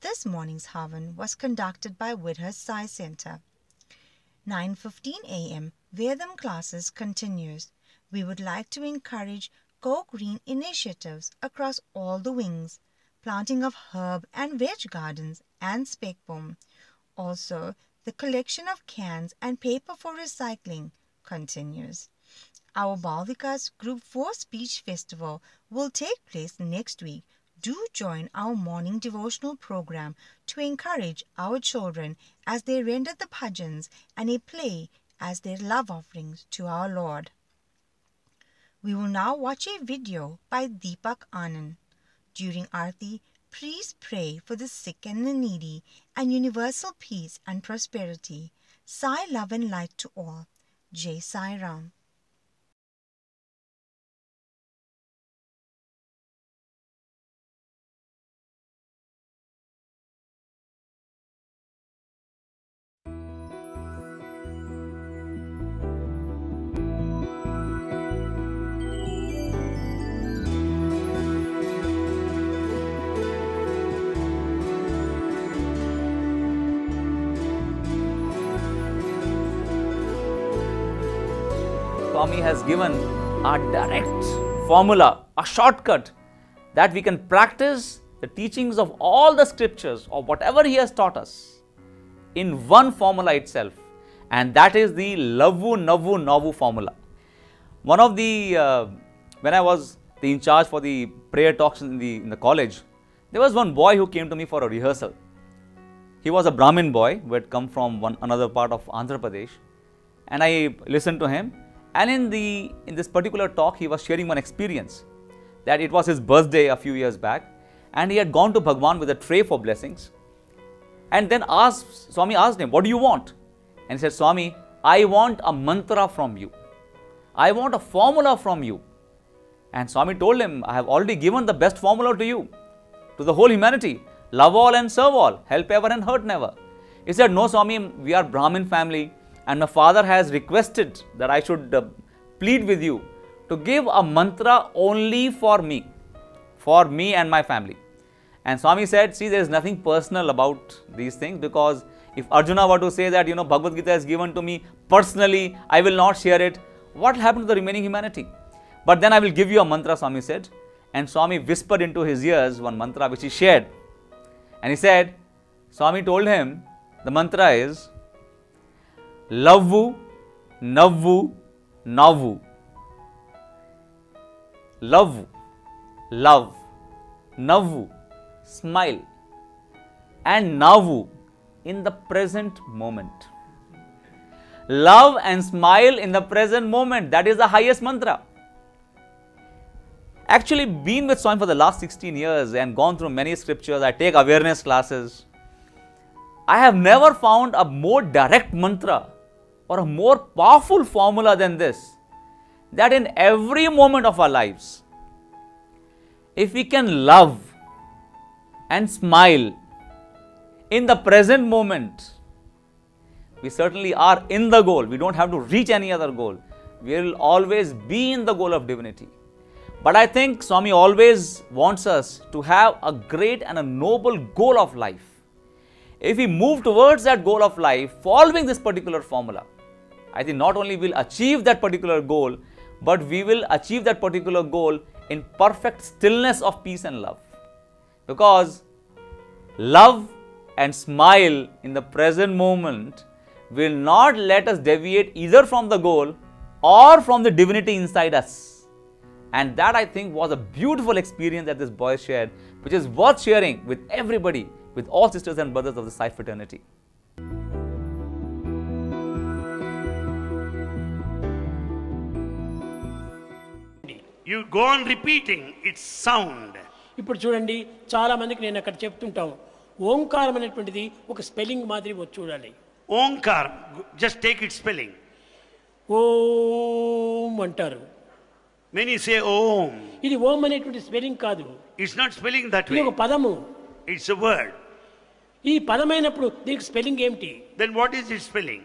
This morning's Havan was conducted by Widhurst Sai Center. 9:15 a.m. Vedam classes continues. We would like to encourage Go Green initiatives across all the wings, planting of herb and veg gardens and spekboom. Also, the collection of cans and paper for recycling continues. Our Balvikas Group 4 Speech Festival will take place next week. Do join our morning devotional program to encourage our children as they render the bhajans and a play as their love offerings to our Lord. We will now watch a video by Deepak Anand. During Aarti, please pray for the sick and the needy and universal peace and prosperity. Sai love and light to all. Jai Sai Ram. Swami has given a direct formula, a shortcut that we can practice the teachings of all the scriptures or whatever he has taught us in one formula itself, and that is the Lavu Navu Navu formula. One of the, when I was the in charge for the prayer talks in the college, there was one boy who came to me for a rehearsal. He was a Brahmin boy who had come from another part of Andhra Pradesh, and I listened to him. And in this particular talk, he was sharing one experience that it was his birthday a few years back, and he had gone to Bhagwan with a tray for blessings, and then Swami asked him, "What do you want?" And he said, "Swami, I want a mantra from you. I want a formula from you." And Swami told him, "I have already given the best formula to you, to the whole humanity. Love all and serve all, help ever and hurt never." He said, "No, Swami, we are Brahmin family, and my father has requested that I should plead with you to give a mantra only for me and my family." And Swami said, "See, there is nothing personal about these things, because if Arjuna were to say that, Bhagavad Gita is given to me personally, I will not share it, what will happen to the remaining humanity? But then I will give you a mantra," Swami said. And Swami whispered into his ears one mantra which he shared. And he said, Swami told him, the mantra is Lavu, Navu, Navu. Love, love, Navu, smile, and Navu, in the present moment. Love and smile in the present moment. That is the highest mantra. Actually, been with Swami for the last 16 years and gone through many scriptures. I take awareness classes. I have never found a more direct mantra or a more powerful formula than this, that in every moment of our lives, if we can love and smile in the present moment, we certainly are in the goal. We don't have to reach any other goal. We will always be in the goal of divinity. But I think Swami always wants us to have a great and a noble goal of life. If we move towards that goal of life, following this particular formula, I think not only will achieve that particular goal, but we will achieve that particular goal in perfect stillness of peace and love. Because love and smile in the present moment will not let us deviate either from the goal or from the divinity inside us. And that, I think, was a beautiful experience that this boy shared, which is worth sharing with everybody, with all sisters and brothers of the Sai fraternity. You go on repeating its sound. ఇప్పుడు చూడండి, చాలా మందికి నేను అక్కడ చెప్తుంటాం, ఓంకారం అనేటువంటిది ఒక spelling మాదిరి చూడాలి. Omkar, just take its spelling. ఓం అంటారు. Many say Om. ఇది ఓం అనేటువంటి స్పెల్లింగ్ కాదు. It's not spelling that ఇది way. ఒక పదము. It's a word. ఈ పదమైనప్పుడు దీనికి స్పెల్లింగ్ ఏమిటి? Then what is its spelling?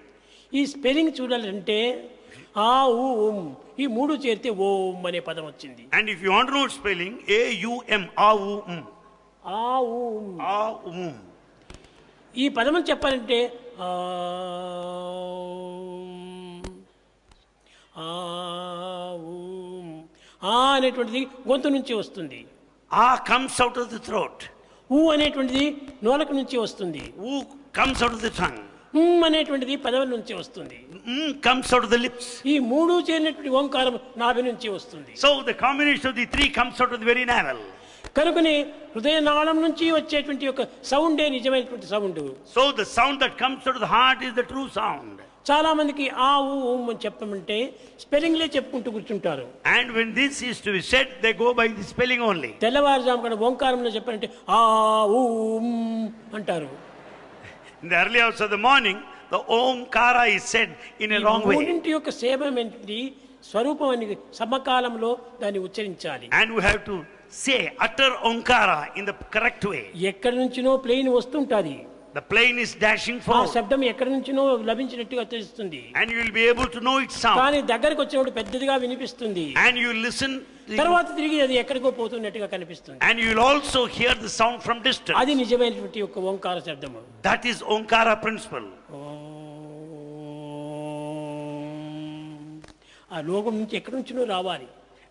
ఈ స్పెల్లింగ్ చూడాలంటే ఆ ఊ ఉం ఈ మూడు చేరితే ఓం అనే పదం వచ్చింది. And if you want to know spelling, A-U-M, A-U-M. ఆ ఊ ఉం. A-U-M. ఈ పదం చెప్పాలంటే అనేటువంటిది గొంతు నుంచి వస్తుంది. A comes out of the throat. ఊ అనేటువంటిది నోలక నుంచి వస్తుంది. U comes out of the tongue. అనేటువంటిది పదవుల నుంచి వస్తుంది. Comes out of the lips. ఈ మూడు చేరినటువంటి ఓంకారం నాభి నుంచి వస్తుంది. So the combination of the three comes out of the very navel. కనుకనే హృదయనాళం నుంచి వచ్చేటువంటి ఒక సౌండే నిజమైనటువంటి sound. So the sound that comes out of the heart is the true sound. చాలా మందికి ఆ ఊ ఊం అని చెప్పమంటే స్పెల్లింగ్లే చెప్పుకుంటూ కూర్చుంటారు. And when this is to be said, they go by the spelling only. తెల్లవారుజాము కూడా ఓంకారంలో చెప్పాలంటే ఆ ఊ ఉం అంటారు. In the early hours of the morning, the Omkara is said in a wrong way. మూడింటి యొక్క సేవమేంటి స్వరూపం అని సమకాలంలో దాన్ని ఉచ్చరించాలి. And we have to say, utter Omkara in the correct way. ఎక్కడి నుంచినో ప్లేన్ వస్తుంటది. The plane is dashing ఆ forward. శబ్దం ఎక్కడి నుంచినో లభించినట్టుగా తెలుస్తుంది. And you will be able to know its sound. కానీ దగ్గరికి వచ్చినప్పుడు పెద్దదిగా వినిపిస్తుంది. And you listen. తర్వాత తిరిగి అది ఎక్కడికో పోతున్నట్టుగా కనిపిస్తుంది. And you will also hear the sound from distance. అది నిజమైనటువంటి ఒక ఓంకార శబ్దము. That is Omkara principle. ఆ లోకం నుంచి ఎక్కడి నుంచినో రావాలి.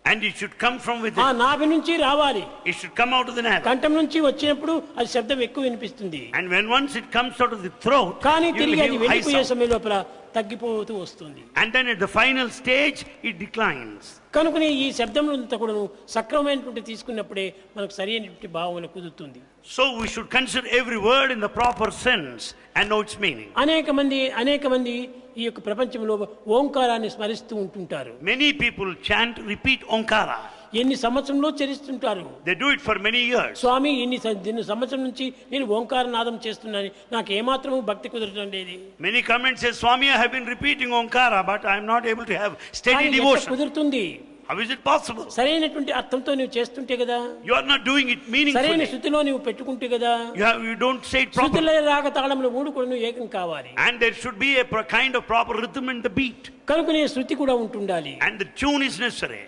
And it should come from ఆ within. నాభి నుంచి రావాలి. It should come out of the navel. కంఠం నుంచి వచ్చినప్పుడు అది శబ్దం ఎక్కువ వినిపిస్తుంది. And when once it comes out of the throat, కానీ you will తిరిగి అది hear high వెళ్ళిపోయే sound. సమయం లోపల తగ్గిపోతూ వస్తుంది. And then at the final stage, it declines. కనుకనే ఈ శబ్దం అంతా కూడా సక్రమమైనటువంటి తీసుకున్నప్పుడే మనకు సరైనటువంటి భావన కుదురుతుంది. So we should consider every word in the proper sense and know its meaning. అనేక మంది ఈ యొక్క ప్రపంచంలో ఓంకారాన్ని స్మరిస్తూ ఉంటుంటారు. Many people chant, repeat Omkara. ఎన్ని సంవత్సరంలో చరిస్తుంటారు. They do it for many years. స్వామి ఇన్ని సంవత్సరం నుంచి నేను ఓంకార నాదం చేస్తున్నాను, నాకు ఏమాత్రము భక్తి కుదరడం లేదు. Many come and say, Swami, I have been repeating Omkara, but I am not able to have steady devotion. కుదురుతుంది. How is it possible? సరైనటువంటి అర్థంతో నువ్వు చేస్తుంటే కదా. You are not doing it సరైన meaningfully. శృతిలో నువ్వు పెట్టుకుంటే కదా. You don't say it properly. శృతిలో రాగ తాళములు మూడు కూడా నువ్వు ఏకం కావాలి. And there should be a kind of proper rhythm in the beat. కనుకనే శృతి కూడా ఉంటుండాలి. And the tune is necessary.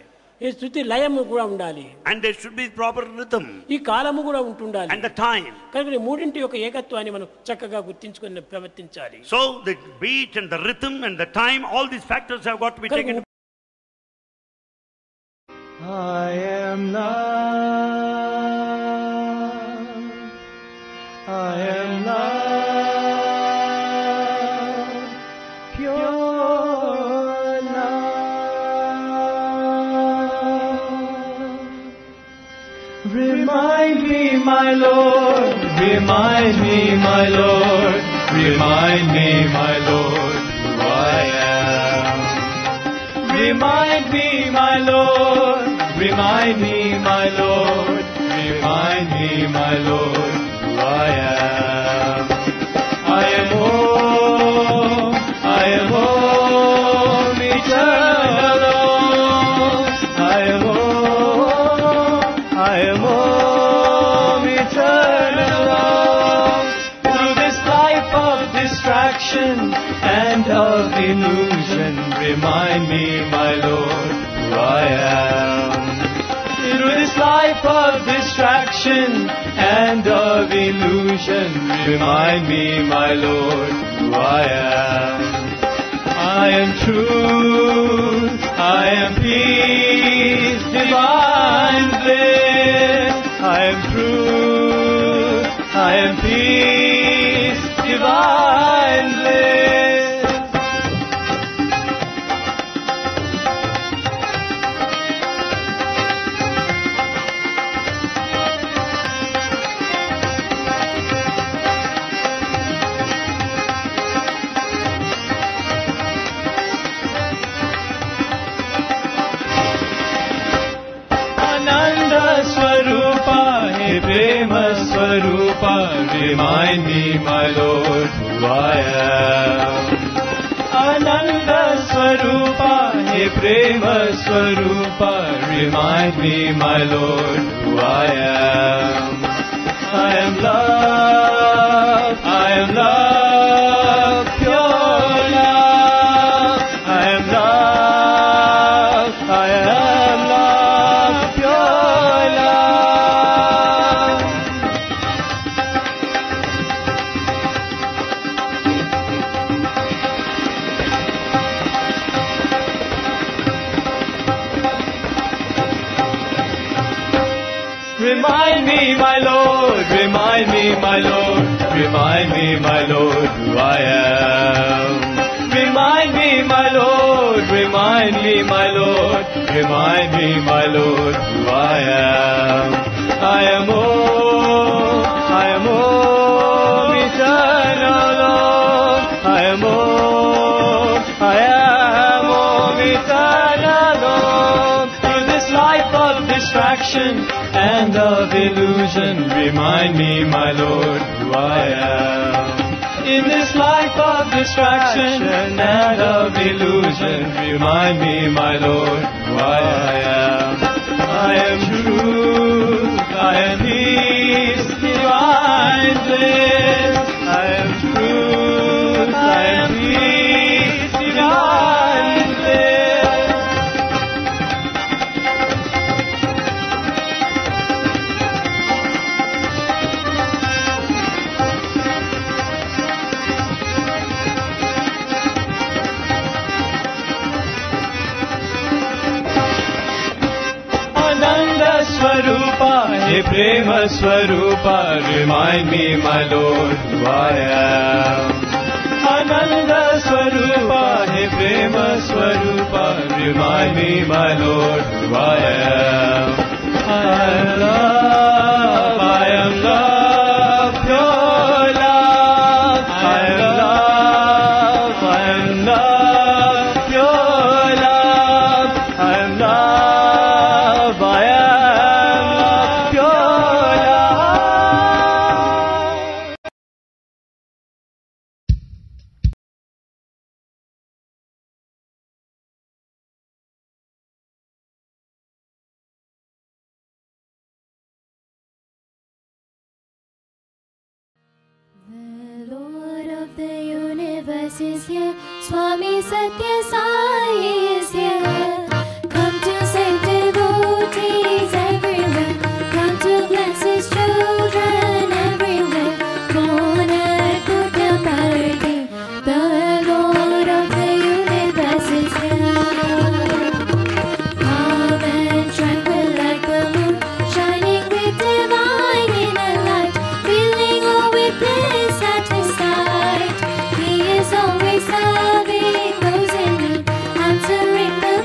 ఈ శృతి లయము కూడా ఉండాలి. And there should be proper rhythm. ఈ కాలము కూడా ఉంటుండాలి. And the time. కనుక మూడింటి యొక్క ఏకత్వాన్ని మనం చక్కగా గుర్తించుకొని ప్రవర్తించాలి. So the beat and the rhythm and the time, all these factors have got to be taken. I am love. I am love. Pure love. Remind me, my Lord. Remind me, my Lord. Remind me, my Lord, who I am. Remind me, my Lord. Remind me, my Lord. Remind me, my Lord, who I am. I illusion, remind me, my Lord, who I am. Through this life of distraction and of illusion, remind me, my Lord, who I am. I am truth, I am peace, divine bliss. I am truth, I am peace, divine bliss. Prema Swarupa, remind me, my Lord, who I am. Ananda Swarupa, He Prema Swarupa, remind me, my Lord, who I am. I am love, I am love, pure love. I am love, I am love, pure love. Remind me, my Lord, remind me, my Lord, remind me, my Lord, who I am. Remind me, my Lord, remind me, my Lord, remind me, my Lord, who I am. I am all eternal Lord. I am all eternal Lord. Through this life of distraction and of illusion, remind me, my Lord, who I am. In this life of distraction and of illusion, remind me, my Lord, who I am. I am truth, I am peace, divine bliss. I am truth, I am peace, divine bliss. Swarupa, He Prema Swarupa, remind me, my Lord, who I am. Ananda Swarupa, He Prema Swarupa, remind me, my Lord, who I am. I am love, I am love, pure love. I am love, I am love, pure love. I am love, I am. The Lord of the universe is here. Swami Satya Sai is here. Come to save devotees everywhere. Come to bless His children everywhere. Born at Puttaparthi, the Lord of the universe is here. Calm and tranquil like the moon, shining with divine inner light, filling all with bliss at His side. He is always serving those in need, answering the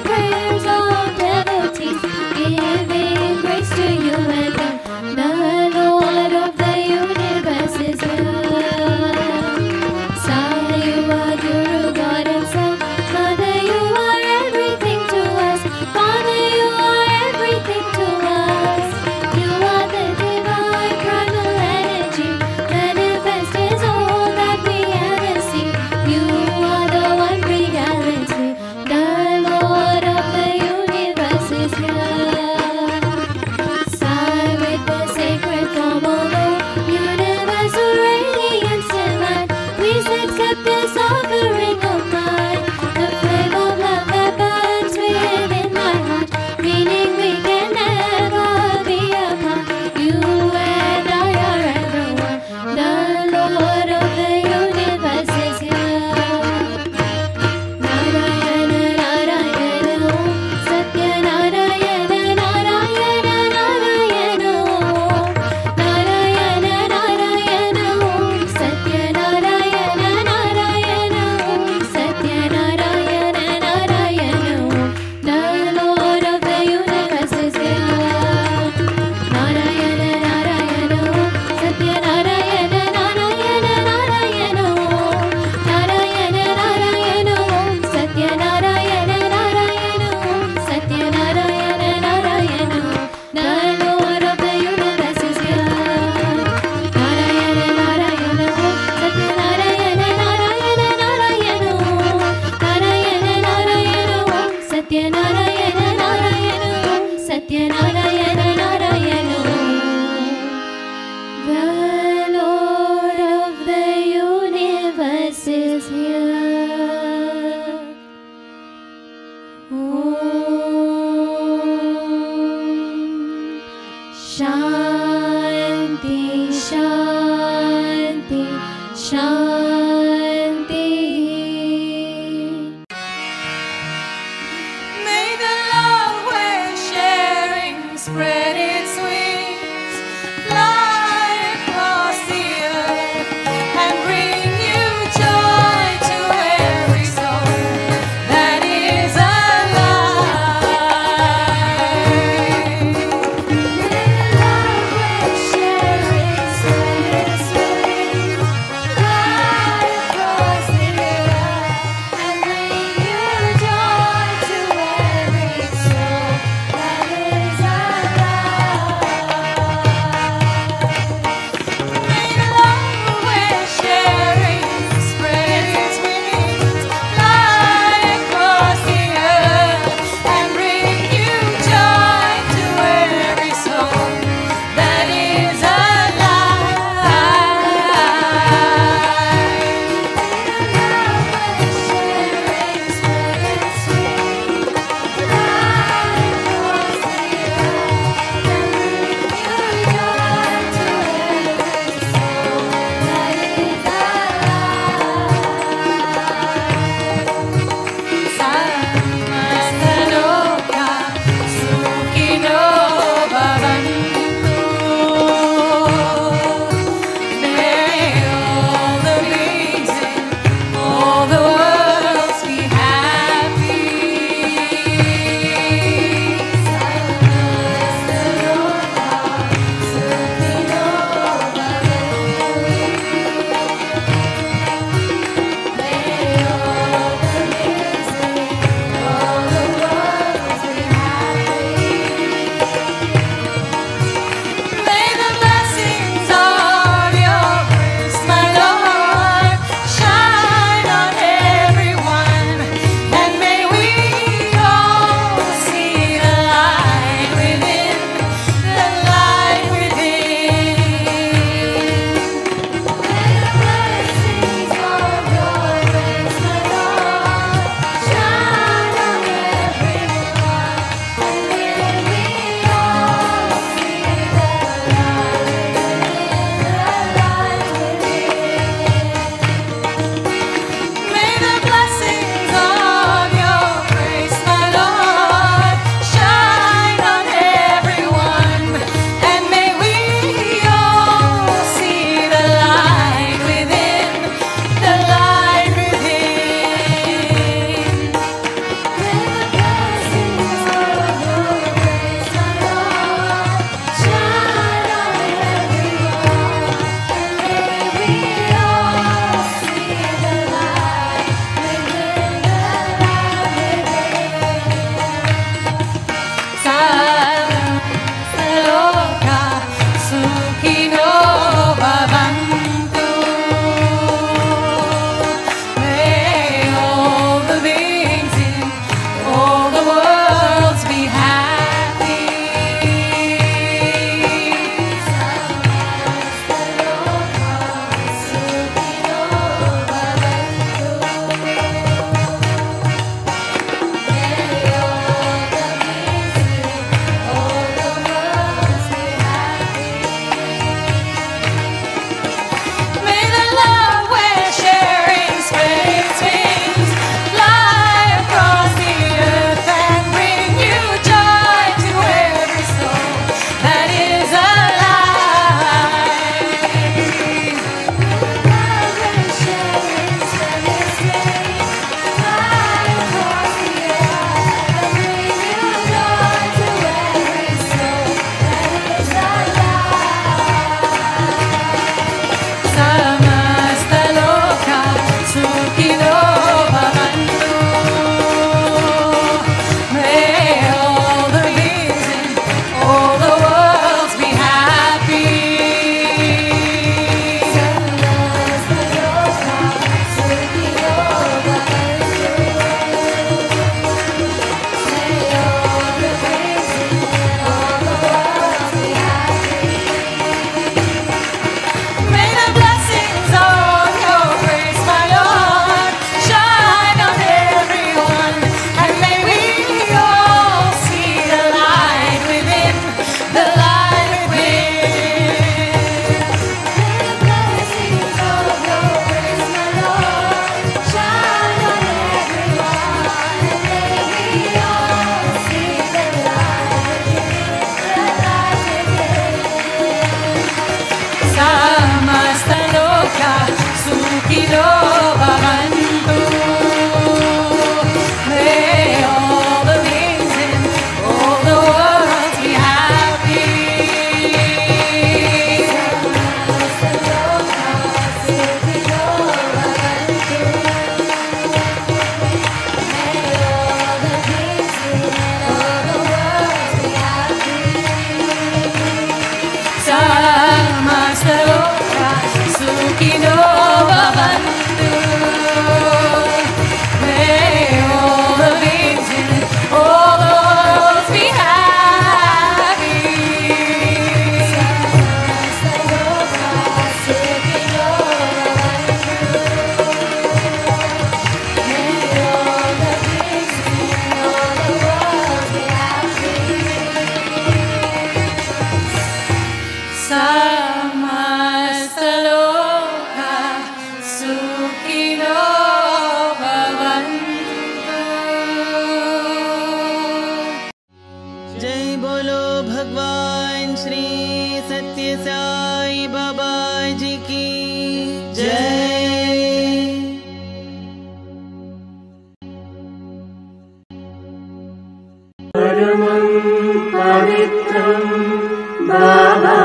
पवित्रम् Baba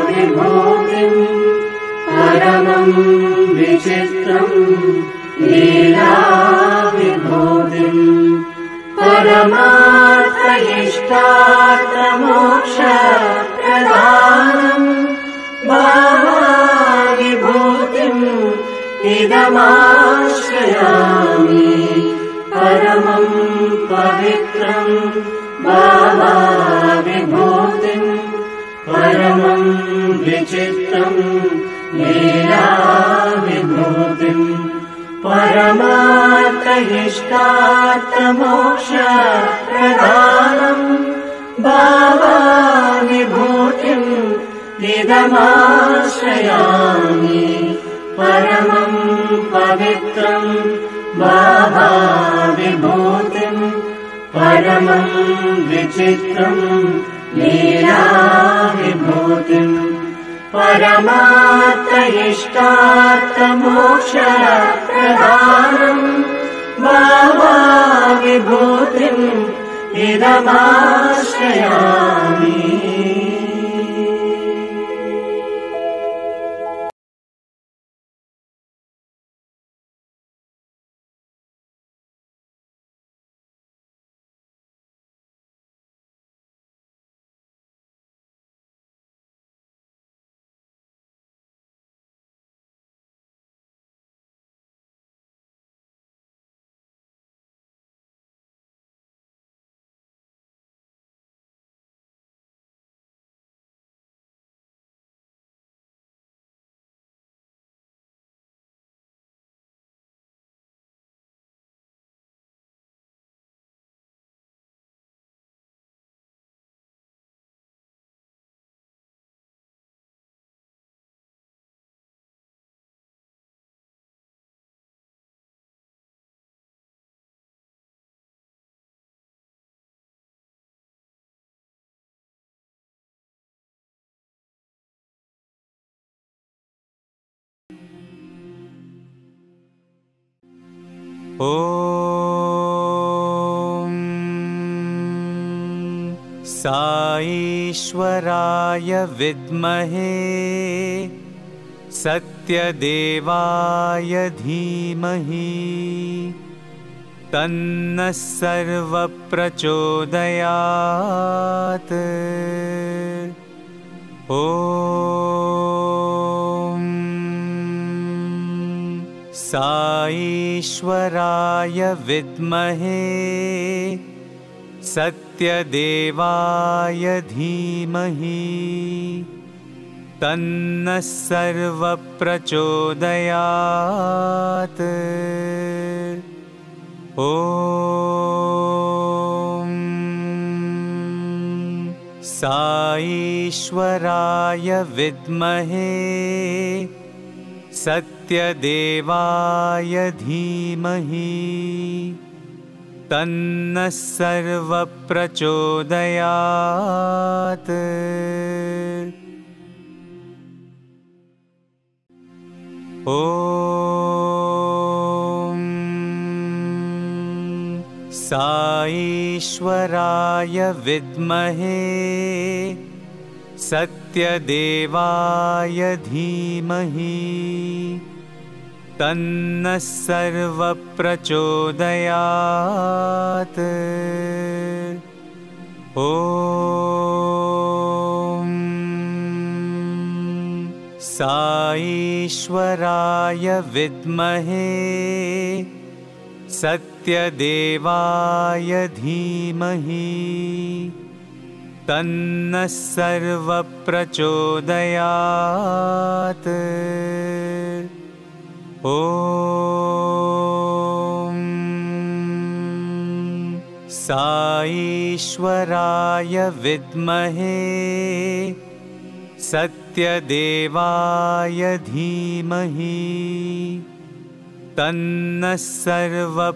विभूतिम् परमम् विचित्रम् लीला विभूतिम् परमार्थ इष्टार्थ मोक्ष प्रदानम् बाबा विभूतिम् इदमाश्रयामि परमम् पवित्रम् बाबा विभूतिम् परमम् विचित्रम् लीला विभूतिम् परमार्थ इष्टार्थ मोक्ष प्रदानम् बाबा विभूतिम् इदमाश्रयामि परमम् पवित्रम् बाबा विभूतिम् परमम् विचित्रम् लीला विभूतिम् परमार्थ इष्टार्थ मोक्ष प्रदानम् बाबा विभूतिम् इदमाश्रयामि। ॐ साईश्वराय विद्महे सत्यदेवाय धीमहि तन्नः सर्वप्रचोदयात्। ॐ साईश्वराय विद्महे सत्यदेवाय धीमहि तन्नः सर्वप्रचोदयात्। ॐ साईश्वराय विद्महे सत्यदेवाय धीमहि तन्नः सर्वप्रचोदयात्। ॐ साईश्वराय विद्महे सत्यदेवाय धीमहि तन्नः सर्वप्रचोदयात्। ॐ साईश्वराय विद्महे सत्यदेवाय धीमहि तन्नः सर्वप्रचोदयात्। ॐ साईश्वराय विद्महे सत्यदेवाय धीमहि तन्नः सर्वप्रचोदयात्।